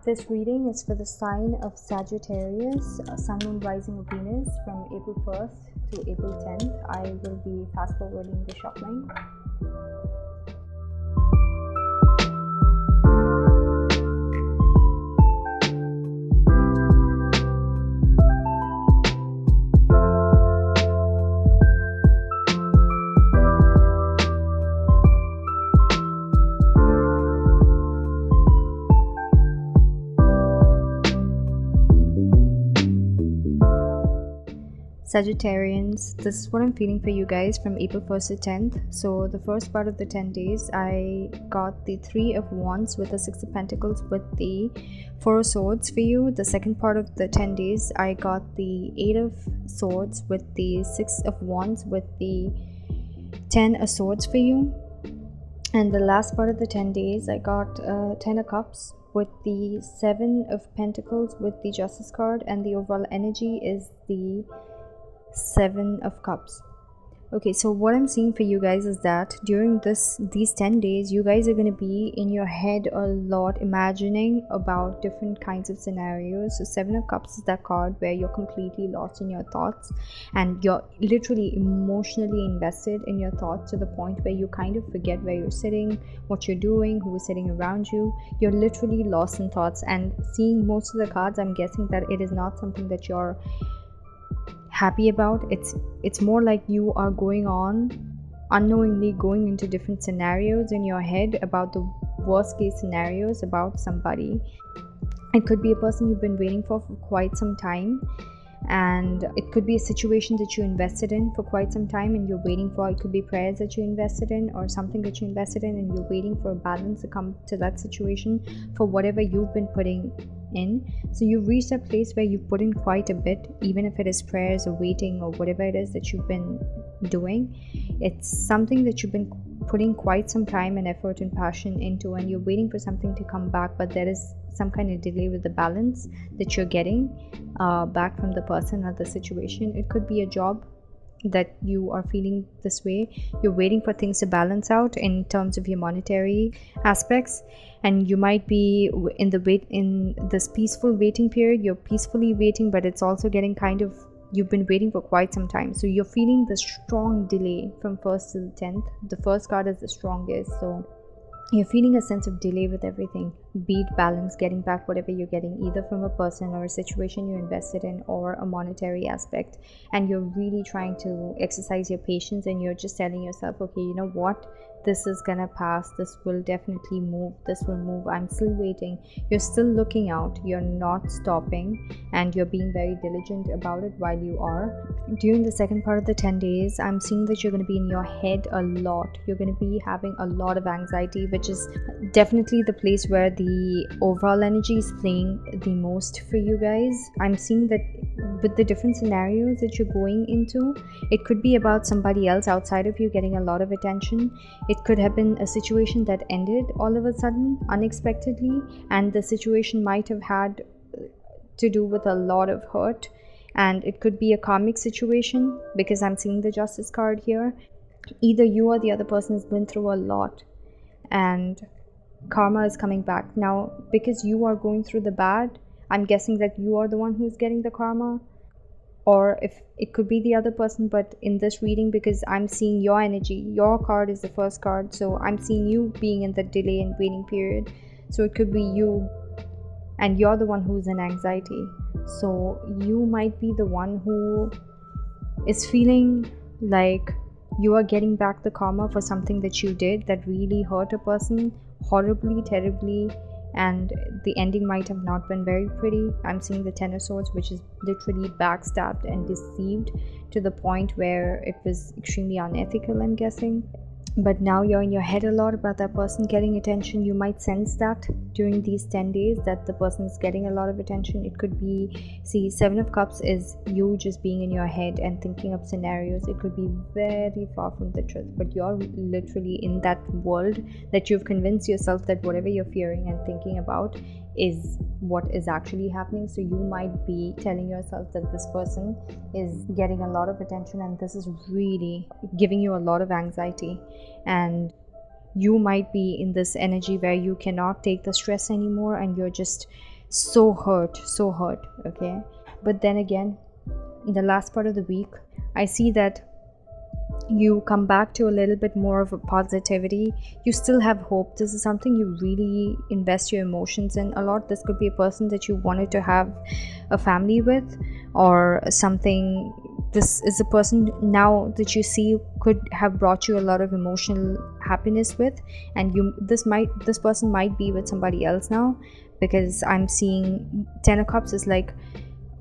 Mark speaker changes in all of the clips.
Speaker 1: This reading is for the sign of Sagittarius, Sun, Moon, Rising of Venus from April 1st to April 10th. I will be fast forwarding the shuffling. Sagittarians, this is what I'm feeling for you guys from April 1st to 10th. So the first part of the 10 days, I got the 3 of Wands with the 6 of Pentacles with the 4 of Swords for you. The second part of the 10 days, I got the 8 of Swords with the 6 of Wands with the 10 of Swords for you. And the last part of the 10 days, I got 10 of Cups with the 7 of Pentacles with the Justice card, and the overall energy is the 7 of Cups. Okay, so what I'm seeing for you guys is that during these 10 days, you guys are going to be in your head a lot, imagining about different kinds of scenarios. So 7 of Cups is that card where you're completely lost in your thoughts and you're literally emotionally invested in your thoughts to the point where you kind of forget where you're sitting, what you're doing, who is sitting around you. You're literally lost in thoughts, and seeing most of the cards, I'm guessing that it is not something that you're happy about. It's more like you are unknowingly going into different scenarios in your head about the worst case scenarios about somebody. It could be a person you've been waiting for quite some time, and it could be a situation that you invested in for quite some time and you're waiting for. It could be prayers that you invested in or something that you invested in, and you're waiting for a balance to come to that situation for whatever you've been putting in. So you've reached a place where you've put in quite a bit, even if it is prayers or waiting or whatever it is that you've been doing. It's something that you've been putting quite some time and effort and passion into, and you're waiting for something to come back, but there is some kind of delay with the balance that you're getting back from the person or the situation. It could be a job that you are feeling this way. You're waiting for things to balance out in terms of your monetary aspects, and you might be in this peaceful waiting period. You're peacefully waiting, but it's also getting kind of, you've been waiting for quite some time, so you're feeling the strong delay from 1st to the 10th. The first card is the strongest, so you're feeling a sense of delay with everything, be it balance, getting back whatever you're getting, either from a person or a situation you invested in or a monetary aspect. And you're really trying to exercise your patience, and you're just telling yourself, okay, you know what, this is gonna pass, this will definitely move, this will move, I'm still waiting. You're still looking out, you're not stopping, and you're being very diligent about it while you are. During the second part of the 10 days, I'm seeing that you're going to be in your head a lot. You're going to be having a lot of anxiety, which is definitely the place where the overall energy is playing the most for you guys. I'm seeing that with the different scenarios that you're going into, it could be about somebody else outside of you getting a lot of attention. It could have been a situation that ended all of a sudden, unexpectedly, and the situation might have had to do with a lot of hurt. And it could be a karmic situation, because I'm seeing the Justice card here. Either you or the other person has been through a lot and karma is coming back. Now, because you are going through the bad, I'm guessing that you are the one who's getting the karma, or if it could be the other person. But in this reading, because I'm seeing your energy, your card is the first card, so I'm seeing you being in the delay and waiting period. So it could be you, and you're the one who's in anxiety. So you might be the one who is feeling like you are getting back the karma for something that you did that really hurt a person horribly, terribly, and the ending might have not been very pretty. I'm seeing the 10 of Swords, which is literally backstabbed and deceived to the point where it was extremely unethical, I'm guessing. But now you're in your head a lot about that person getting attention. You might sense that during these 10 days that the person is getting a lot of attention. It could be, see, 7 of Cups is you just being in your head and thinking up scenarios. It could be very far from the truth, but you're literally in that world that you've convinced yourself that whatever you're fearing and thinking about is what is actually happening. So you might be telling yourself that this person is getting a lot of attention and this is really giving you a lot of anxiety, and you might be in this energy where you cannot take the stress anymore and you're just so hurt, okay? But then again, in the last part of the week, I see that you come back to a little bit more of a positivity. You still have hope. This is something you really invest your emotions in a lot. This could be a person that you wanted to have a family with, or something. This is a person now that you see could have brought you a lot of emotional happiness with, and this person might be with somebody else now, because I'm seeing 10 of cups is like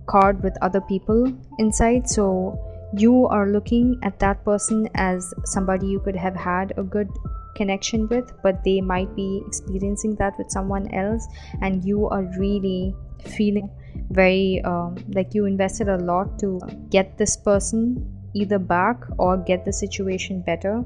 Speaker 1: card with other people inside. So you are looking at that person as somebody you could have had a good connection with, but they might be experiencing that with someone else, and you are really feeling very like you invested a lot to get this person either back or get the situation better.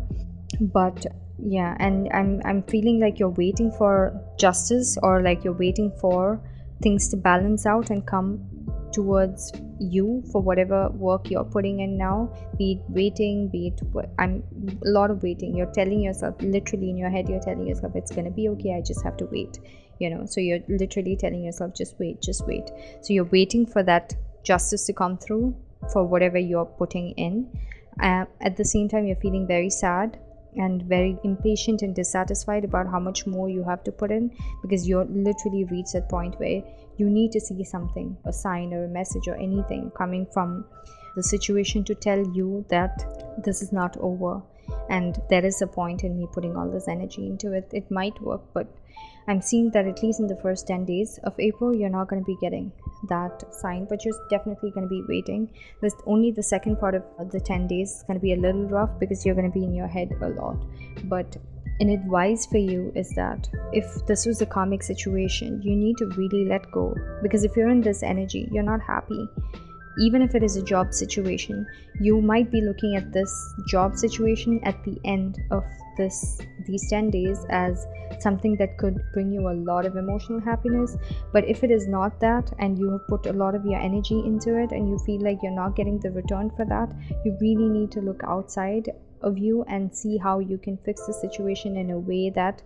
Speaker 1: But yeah, and I'm feeling like you're waiting for justice, or like you're waiting for things to balance out and come towards you for whatever work you're putting in now. Be it waiting, be it I'm a lot of waiting. You're telling yourself, literally in your head, you're telling yourself it's gonna be okay, I just have to wait, so you're literally telling yourself, just wait, just wait. So you're waiting for that justice to come through for whatever you're putting in. At the same time, you're feeling very sad and very impatient and dissatisfied about how much more you have to put in, because you're literally reached that point where you need to see something, a sign or a message or anything coming from the situation to tell you that this is not over. And there is a point in me putting all this energy into it. It might work, but I'm seeing that at least in the first 10 days of April, you're not going to be getting that sign, but you're definitely going to be waiting. There's only the second part of the 10 days is going to be a little rough, because you're going to be in your head a lot. But an advice for you is that if this was a karmic situation, you need to really let go, because if you're in this energy, you're not happy. Even if it is a job situation, you might be looking at this job situation at the end of these 10 days as something that could bring you a lot of emotional happiness. But if it is not that, and you have put a lot of your energy into it, and you feel like you're not getting the return for that, you really need to look outside of you and see how you can fix the situation in a way that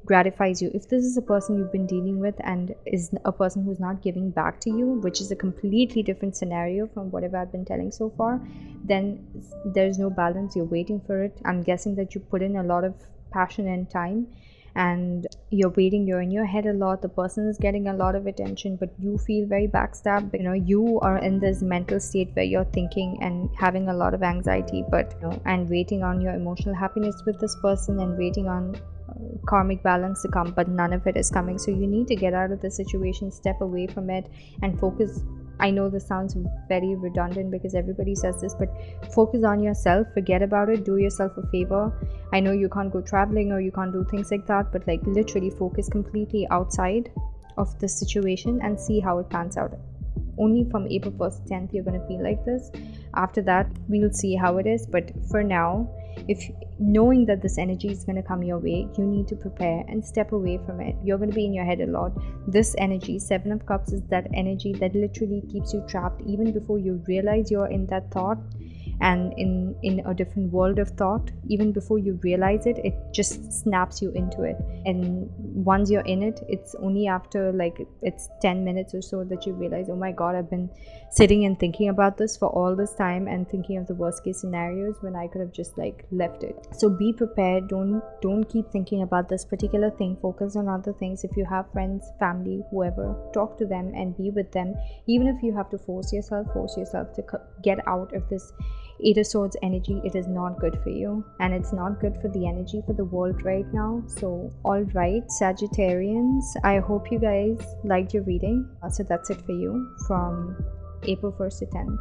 Speaker 1: gratifies you. If this is a person you've been dealing with and is a person who's not giving back to you, which is a completely different scenario from whatever I've been telling so far, then there's no balance. You're waiting for it. I'm guessing that you put in a lot of passion and time, and you're waiting, you're in your head a lot. The person is getting a lot of attention, but you feel very backstabbed. You are in this mental state where you're thinking and having a lot of anxiety, but and waiting on your emotional happiness with this person, and waiting on karmic balance to come, but none of it is coming. So you need to get out of the situation, step away from it, and focus. I know this sounds very redundant because everybody says this, but focus on yourself. Forget about it. Do yourself a favor. I know you can't go traveling or you can't do things like that, but like literally focus completely outside of the situation and see how it pans out. Only from April 1st to 10th you're going to feel like this. After that, we'll see how it is. But for now, if knowing that this energy is going to come your way, you need to prepare and step away from it. You're going to be in your head a lot. This energy, 7 of Cups, is that energy that literally keeps you trapped even before you realize you're in that thought and in a different world of thought. Even before you realize it, it just snaps you into it. And once you're in it, it's only after like it's 10 minutes or so that you realize, oh my god, I've been sitting and thinking about this for all this time and thinking of the worst case scenarios when I could have just like left it. So be prepared. Don't keep thinking about this particular thing. Focus on other things. If you have friends, family, whoever, talk to them and be with them. Even if you have to force yourself to get out of this 8 of Swords energy. It is not good for you, and it's not good for the energy for the world right now. So all right, Sagittarians, I hope you guys liked your reading. So that's it for you from April 1st to 10th.